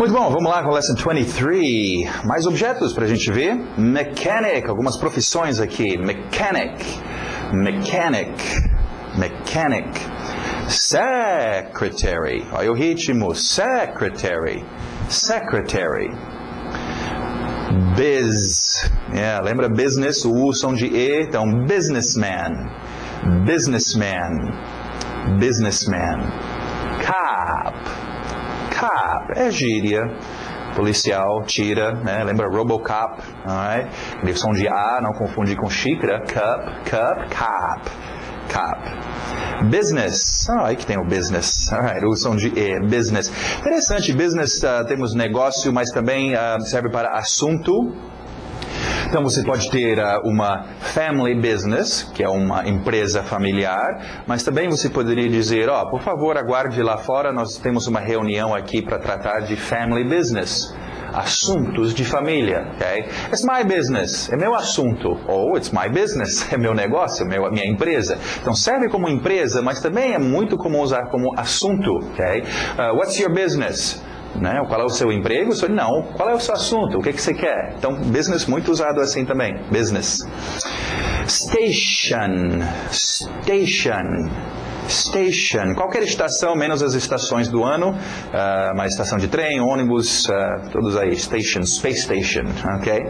Muito bom, vamos lá com a Lesson 23. Mais objetos para a gente ver. Mechanic, algumas profissões aqui. Mechanic, mechanic, mechanic. Secretary, olha o ritmo. Secretary, secretary. Biz, lembra business, o U som de E, então businessman, businessman, businessman. Cop, cop, é gíria, policial, tira, né? Lembra Robocop, alright? Aquele som de A, não confundir com xícara, cup, cup, cop, cop. Business, aí que tem o business, alright, o som de E, business. Interessante, business, temos negócio, mas também serve para assunto. Então você pode ter uma family business, que é uma empresa familiar, mas também você poderia dizer, por favor, aguarde lá fora, nós temos uma reunião aqui para tratar de family business. Assuntos de família, ok? It's my business, é meu assunto. Ou it's my business, é meu negócio, minha empresa. Então serve como empresa, mas também é muito comum usar como assunto, ok? What's your business? Né? Qual é o seu emprego? Não. Qual é o seu assunto? O que você quer? Então, business muito usado assim também. Business. Station. Station. Station, qualquer estação, menos as estações do ano, uma estação de trem, ônibus, todos aí, station, space station, ok?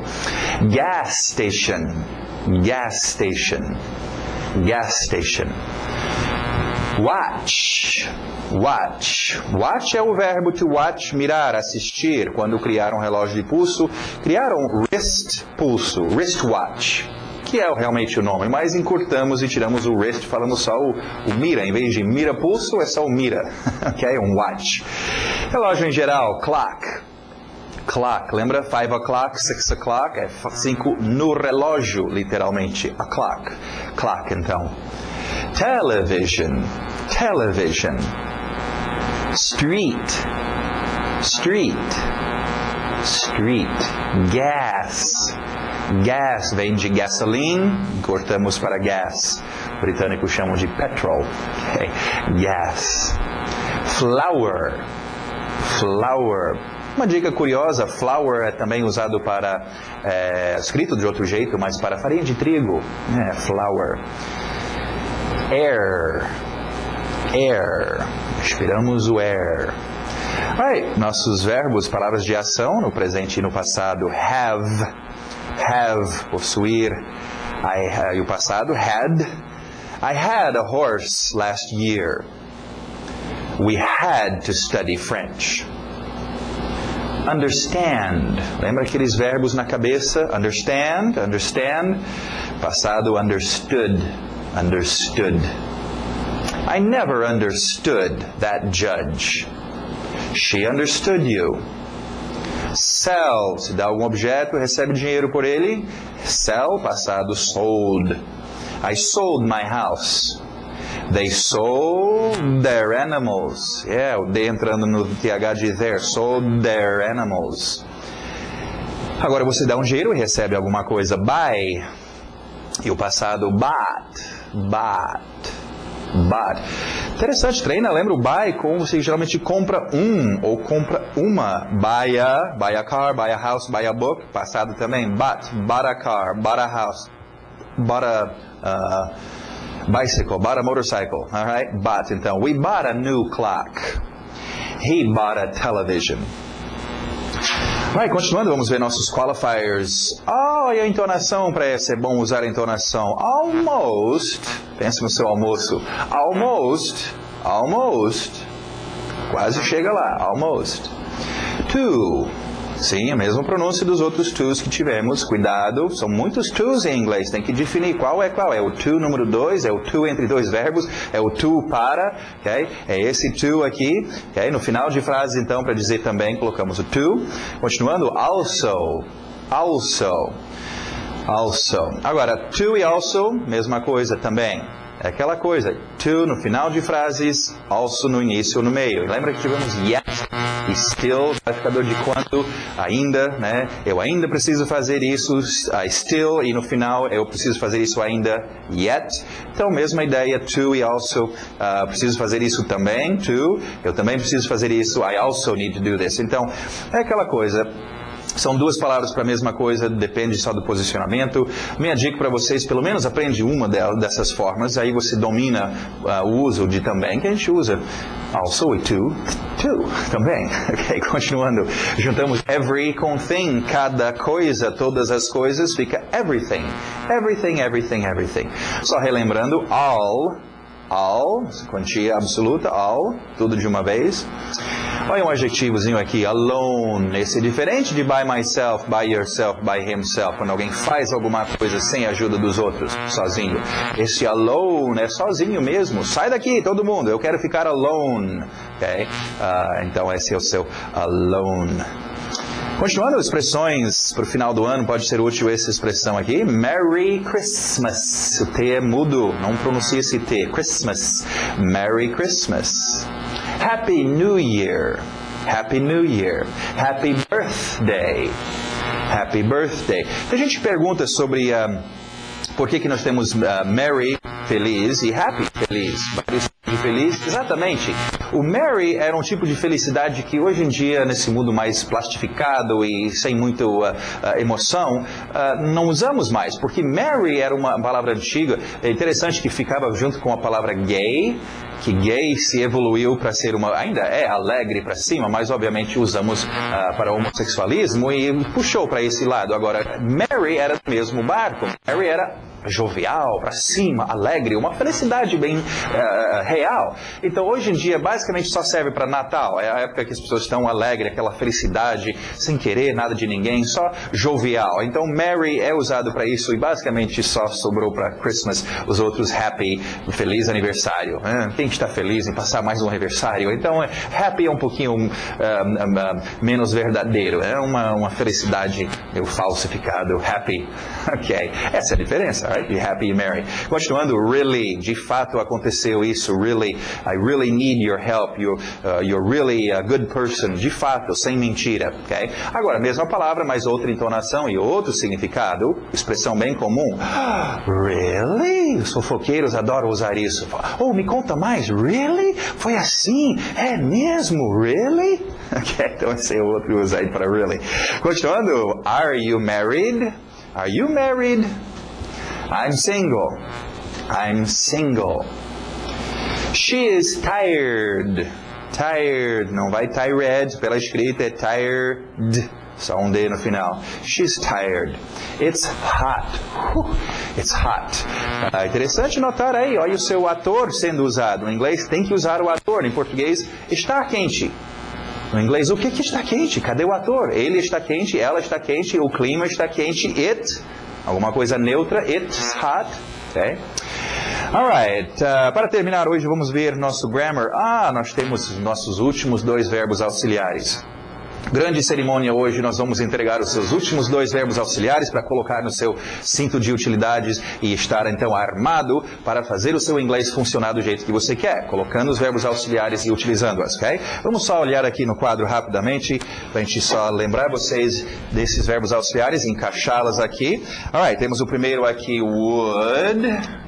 Gas station, gas station, gas station. Watch, watch, watch é o verbo to watch, mirar, assistir, quando criaram um relógio de pulso, criaram wrist pulso, wristwatch. Que é realmente o nome, mas encurtamos e tiramos o wrist, falamos só o mira, em vez de mira pulso, é só o mira, ok? Um watch. Relógio em geral, clock, clock, lembra? 5 o'clock, 6 o'clock, é 5 no relógio, literalmente, a clock, clock então. Television, television. Street, street, street. Gas. Gas vem de gasoline, cortamos para gas. Britânicos chamam de petrol. Okay. Gas. Flour. Flour. Uma dica curiosa, flour é também usado para, escrito de outro jeito, mas para farinha de trigo. Flour. Air. Air. Respiramos o air. Right. Nossos verbos, palavras de ação, no presente e no passado. Have, possuir. E o passado, had. I had a horse last year. We had to study French. Understand. Lembra aqueles verbos na cabeça? Understand, understand. Passado, understood, understood. I never understood that judge. She understood you. Sell, se dá algum objeto, recebe dinheiro por ele. Sell, passado, sold. I sold my house. They sold their animals. O D entrando no TH de their. Sold their animals. Agora você dá um dinheiro e recebe alguma coisa. Buy. E o passado, bought. Bought. But. Interessante, treina, lembra o buy com você geralmente compra ou compra uma. Buy a car, buy a house, buy a book. Passado também, bought a car, bought a house, bought a bicycle, bought a motorcycle, alright? Bought, então, we bought a new clock. He bought a television. Vai, continuando, vamos ver nossos qualifiers. E a entonação para essa, é bom usar a entonação. Almost, pensa no seu almoço. Almost, almost. Quase chega lá, almost. To, sim, a mesma pronúncia dos outros to's que tivemos. Cuidado, são muitos to's em inglês, tem que definir qual é qual. É o to número 2, é o to entre dois verbos, é o to para, ok? É esse to aqui, ok? No final de frase, então, para dizer também, colocamos o to. Continuando, also, also, also. Agora, to e also, mesma coisa também. É aquela coisa, to no final de frases, also no início ou no meio. Lembra que tivemos yet e still, qualificador de quando, ainda, né? Eu ainda preciso fazer isso, still, e no final eu preciso fazer isso ainda, yet. Então, mesma ideia, to e also, preciso fazer isso também, to, eu também preciso fazer isso, I also need to do this. Então, é aquela coisa. São duas palavras para a mesma coisa, depende só do posicionamento. Minha dica para vocês, pelo menos aprende uma dessas formas, aí você domina o uso de também, que a gente usa also e to também. Ok, continuando. Juntamos every com thing, cada coisa, todas as coisas, fica everything. Everything, everything, everything. Só relembrando, all, quantia absoluta, all, tudo de uma vez. Olha um adjetivozinho aqui, alone. Esse é diferente de by myself, by yourself, by himself. Quando alguém faz alguma coisa sem a ajuda dos outros, sozinho. Esse alone é sozinho mesmo. Sai daqui, todo mundo. Eu quero ficar alone. Okay? Então esse é o seu alone. Continuando expressões para o final do ano, pode ser útil essa expressão aqui. Merry Christmas. O T é mudo, não pronuncia esse T. Christmas. Merry Christmas. Happy New Year. Happy New Year. Happy Birthday. Happy Birthday. A gente pergunta sobre por que nós temos Merry, feliz, e Happy, feliz. Vários tipos de feliz. Exatamente. O Merry era um tipo de felicidade que hoje em dia, nesse mundo mais plastificado e sem muita emoção, não usamos mais. Porque Merry era uma palavra antiga. É interessante que ficava junto com a palavra gay, que gay se evoluiu para ser ainda é alegre para cima, mas obviamente usamos para homossexualismo e puxou para esse lado. Agora, Merry era do mesmo barco. Merry era jovial, para cima, alegre, uma felicidade bem real. Então, hoje em dia, basicamente só serve para Natal. É a época que as pessoas estão alegres, aquela felicidade, sem querer nada de ninguém, só jovial. Então, Merry é usado para isso e basicamente só sobrou para Christmas os outros Happy, feliz aniversário. Quem está feliz em passar mais um aniversário? Então, Happy é um pouquinho menos verdadeiro. É uma felicidade meio falsificado. Happy. Ok. Essa é a diferença. Right? Happy and merry. Continuando, really, de fato aconteceu isso, really, I really need your help, you're really a good person, de fato, sem mentira, ok? Agora, mesma palavra, mas outra entonação e outro significado, expressão bem comum. Really? Os fofoqueiros adoram usar isso. Oh, me conta mais, really? Foi assim? É mesmo? Really? Ok, então esse é o outro uso aí para really. Continuando, are you married? Are you married? I'm single. I'm single. She is tired. Tired. Não vai tired. Pela escrita é tired. Só um D no final. She's tired. It's hot. It's hot. Interessante notar aí. Olha o seu ator sendo usado. No inglês tem que usar o ator. Em português está quente. No inglês, o que está quente? Cadê o ator? Ele está quente, ela está quente, o clima está quente. It. Alguma coisa neutra, it's hot, ok? Alright, para terminar hoje vamos ver nosso grammar. Nós temos nossos últimos 2 verbos auxiliares. Grande cerimônia hoje, nós vamos entregar os seus últimos 2 verbos auxiliares para colocar no seu cinto de utilidades e estar então armado para fazer o seu inglês funcionar do jeito que você quer, colocando os verbos auxiliares e utilizando-as, ok? Vamos só olhar aqui no quadro rapidamente, para a gente só lembrar vocês desses verbos auxiliares e encaixá-las aqui. Alright, temos o primeiro aqui, would.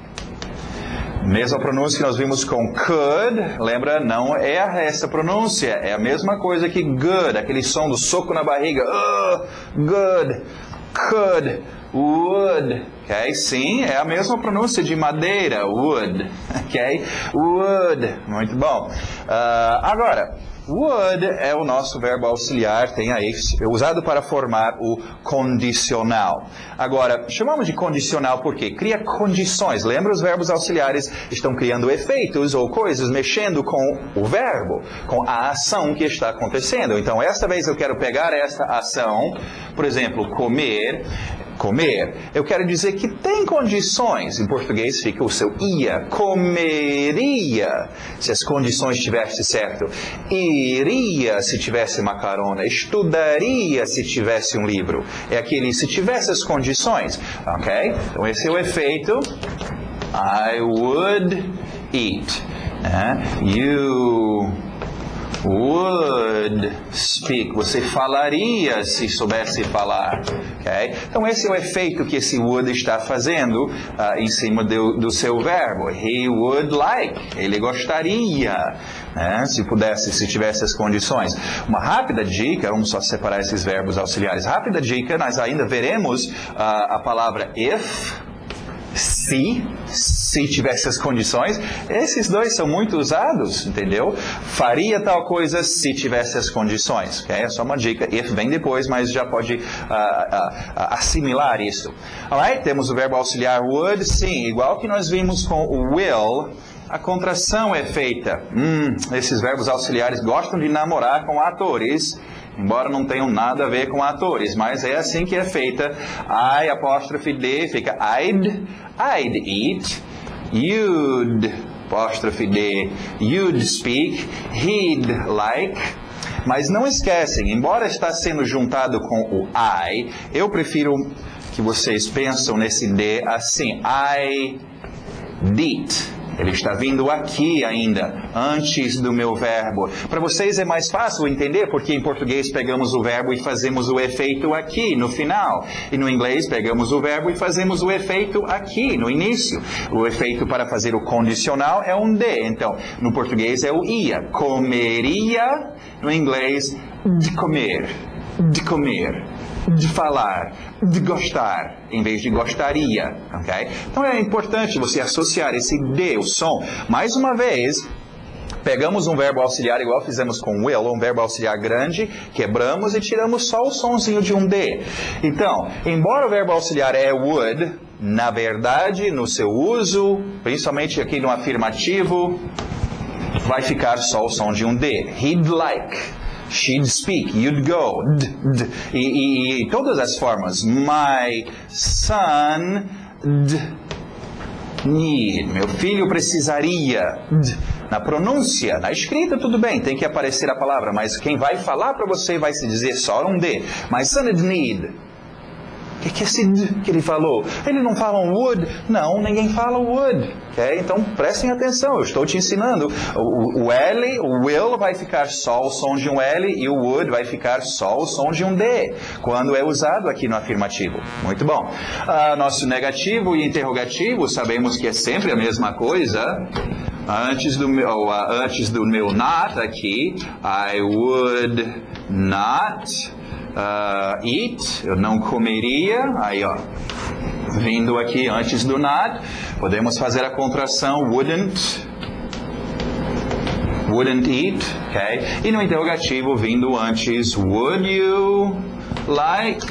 Mesma pronúncia que nós vimos com could, lembra? Não erra essa pronúncia, é a mesma coisa que good, aquele som do soco na barriga. Good, could, would, ok? Sim, é a mesma pronúncia de madeira, would, ok? Would, muito bom. Agora, would é o nosso verbo auxiliar, tem aí, usado para formar o condicional. Agora, chamamos de condicional porque cria condições. Lembra, os verbos auxiliares estão criando efeitos ou coisas, mexendo com o verbo, com a ação que está acontecendo. Então, esta vez eu quero pegar esta ação, por exemplo, comer. Eu quero dizer que tem condições. Em português fica o seu ia. Comeria, se as condições tivessem certo. Iria, se tivesse uma carona. Estudaria, se tivesse um livro. É aquele, se tivesse as condições. Ok? Então esse é o efeito I would eat. You would speak. Você falaria se soubesse falar. Okay? Então esse é o efeito que esse would está fazendo em cima do seu verbo. He would like. Ele gostaria. Se tivesse as condições. Uma rápida dica, vamos só separar esses verbos auxiliares. Rápida dica, nós ainda veremos a palavra if, se tivesse as condições. Esses dois são muito usados, entendeu? Faria tal coisa se tivesse as condições. Okay? É só uma dica. If vem depois, mas já pode assimilar isso. Alright? Temos o verbo auxiliar would. Sim, igual que nós vimos com o will, a contração é feita. Esses verbos auxiliares gostam de namorar com atores, embora não tenham nada a ver com atores, mas é assim que é feita. I, apóstrofe D, fica I'd eat. You'd, apóstrofe D, you'd speak. He'd like. Mas não esquecem, embora está sendo juntado com o I, eu prefiro que vocês pensam nesse D assim. I'd eat. Ele está vindo aqui ainda, antes do meu verbo. Para vocês é mais fácil entender, porque em português pegamos o verbo e fazemos o efeito aqui, no final. E no inglês pegamos o verbo e fazemos o efeito aqui, no início. O efeito para fazer o condicional é um D. Então, no português é o ia. Comeria, no inglês, de comer. De comer. De falar, de gostar, em vez de gostaria, ok? Então é importante você associar esse D, o som. Mais uma vez, pegamos um verbo auxiliar, igual fizemos com will, um verbo auxiliar grande, quebramos e tiramos só o sonzinho de um D. Então, embora o verbo auxiliar é would, na verdade, no seu uso, principalmente aqui no afirmativo, vai ficar só o som de um D. He'd like. She'd speak, you'd go, e todas as formas. My son need. Meu filho precisaria. Na pronúncia, na escrita, tudo bem, tem que aparecer a palavra, mas quem vai falar para você vai se dizer só um D. My son need. O que é esse D que ele falou? Ele não fala um would? Não, ninguém fala would. Okay? Então, prestem atenção, eu estou te ensinando. O L, o will, vai ficar só o som de um L e o would vai ficar só o som de um D, quando é usado aqui no afirmativo. Muito bom. Nosso negativo e interrogativo, sabemos que é sempre a mesma coisa. Antes do meu not aqui, I would not eat, eu não comeria, aí ó, vindo aqui antes do not, podemos fazer a contração wouldn't eat, ok? E no interrogativo vindo antes, would you like?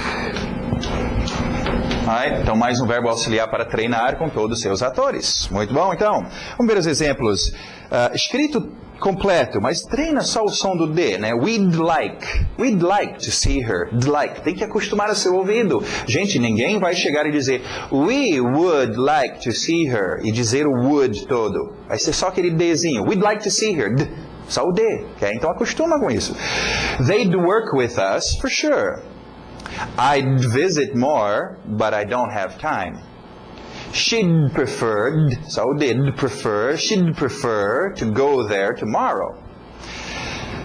Então mais um verbo auxiliar para treinar com todos os seus atores. Muito bom, então, vamos ver os exemplos. Escrito completo, mas treina só o som do D, né? We'd like to see her. Like. Tem que acostumar o seu ouvido. Gente, ninguém vai chegar e dizer we would like to see her e dizer o would todo. Vai ser só aquele Dzinho. We'd like to see her. D. Só o D, ok? Então acostuma com isso. They'd work with us, for sure. I'd visit more, but I don't have time. She'd prefer, so did prefer, she'd prefer to go there tomorrow.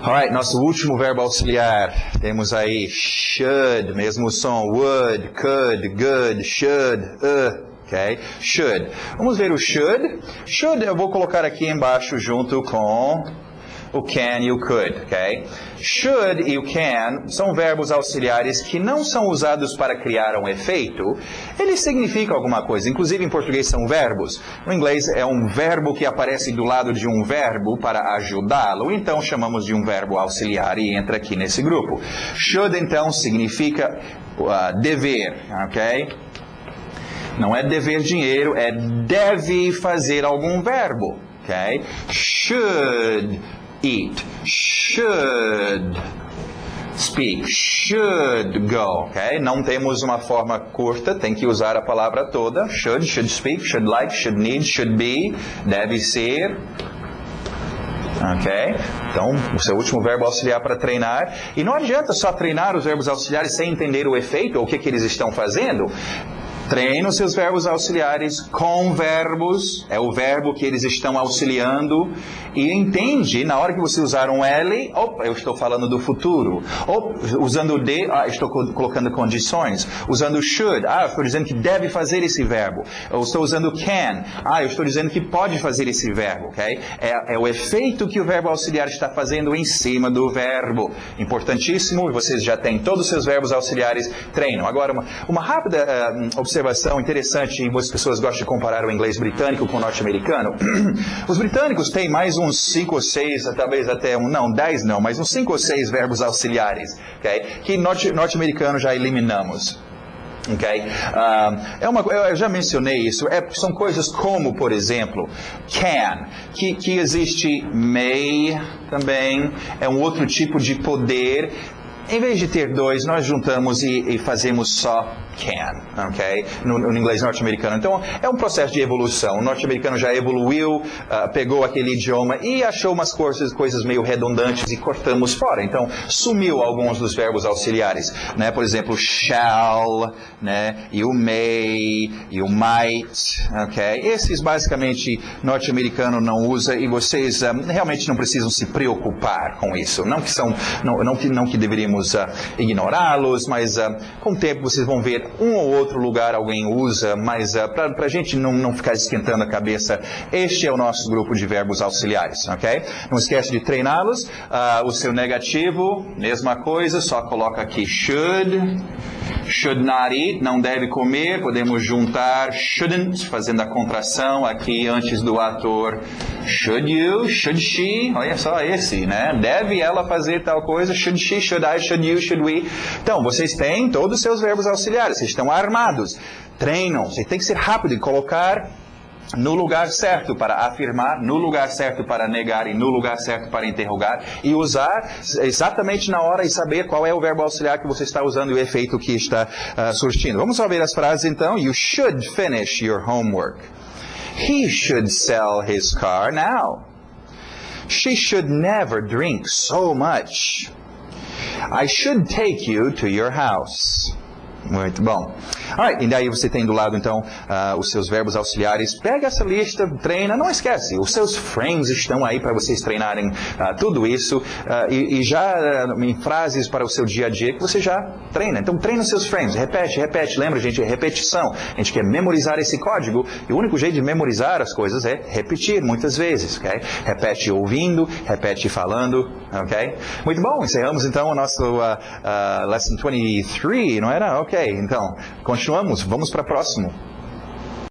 Alright, nosso último verbo auxiliar. Temos aí should, mesmo som, would, could, good, should, ok? Should. Vamos ver o should. Should eu vou colocar aqui embaixo junto com o can e o could, ok? Should e o can são verbos auxiliares que não são usados para criar um efeito. Eles significam alguma coisa, inclusive em português são verbos. No inglês é um verbo que aparece do lado de um verbo para ajudá-lo, então chamamos de um verbo auxiliar e entra aqui nesse grupo. Should então significa dever, ok? Não é dever dinheiro, é deve fazer algum verbo, ok? Should eat, should speak, should go, ok? Não temos uma forma curta, tem que usar a palavra toda. Should speak, should like, should need, should be, deve ser, ok? Então, o seu último verbo auxiliar para treinar. E não adianta só treinar os verbos auxiliares sem entender o efeito ou o que eles estão fazendo. Treine os seus verbos auxiliares com verbos, é o verbo que eles estão auxiliando, e entende, na hora que você usar um L, opa, eu estou falando do futuro. Usando o D, estou colocando condições. Usando should, eu estou dizendo que deve fazer esse verbo. Eu estou usando can, eu estou dizendo que pode fazer esse verbo, ok? É o efeito que o verbo auxiliar está fazendo em cima do verbo. Importantíssimo, vocês já têm todos os seus verbos auxiliares, treinam. Agora, uma rápida observação interessante, muitas pessoas gostam de comparar o inglês britânico com o norte-americano. Os britânicos têm mais uns 5 ou 6, talvez até 10 não, mas uns 5 ou 6 verbos auxiliares, okay? Que norte-americano já eliminamos. Okay? Eu já mencionei isso, são coisas como, por exemplo, can, que existe may também, é um outro tipo de poder. Em vez de ter dois, nós juntamos e fazemos só can, ok? No inglês norte-americano. Então, é um processo de evolução. O norte-americano já evoluiu, pegou aquele idioma e achou umas coisas meio redundantes e cortamos fora. Então, sumiu alguns dos verbos auxiliares, né? Por exemplo, shall, né? E o may, e o might, ok? Esses, basicamente, norte-americano não usa e vocês realmente não precisam se preocupar com isso. Não que deveríamos ignorá-los, mas com o tempo vocês vão ver um ou outro lugar alguém usa, mas para a gente não ficar esquentando a cabeça, este é o nosso grupo de verbos auxiliares, ok? Não esquece de treiná-los. O seu negativo, mesma coisa, só coloca aqui should not eat, não deve comer, podemos juntar shouldn't, fazendo a contração aqui antes do ator. Should you, should she, olha só esse, né? Deve ela fazer tal coisa, should she, should I, should you, should we. Então, vocês têm todos os seus verbos auxiliares, vocês estão armados, treinam, você tem que ser rápido e colocar no lugar certo para afirmar, no lugar certo para negar e no lugar certo para interrogar, e usar exatamente na hora e saber qual é o verbo auxiliar que você está usando e o efeito que está surtindo. Vamos só ver as frases então. You should finish your homework. He should sell his car now. She should never drink so much. I should take you to your house. Muito bom. Alright, e daí você tem do lado, então, os seus verbos auxiliares. Pega essa lista, treina, não esquece. Os seus frames estão aí para vocês treinarem tudo isso. E já em frases para o seu dia a dia que você já treina. Então, treina os seus frames. Repete. Lembra, gente, é repetição. A gente quer memorizar esse código. E o único jeito de memorizar as coisas é repetir muitas vezes, ok? Repete ouvindo, repete falando, ok? Muito bom, encerramos então o nosso Lesson 23, não era? Ok, então, continuamos, vamos para o próximo.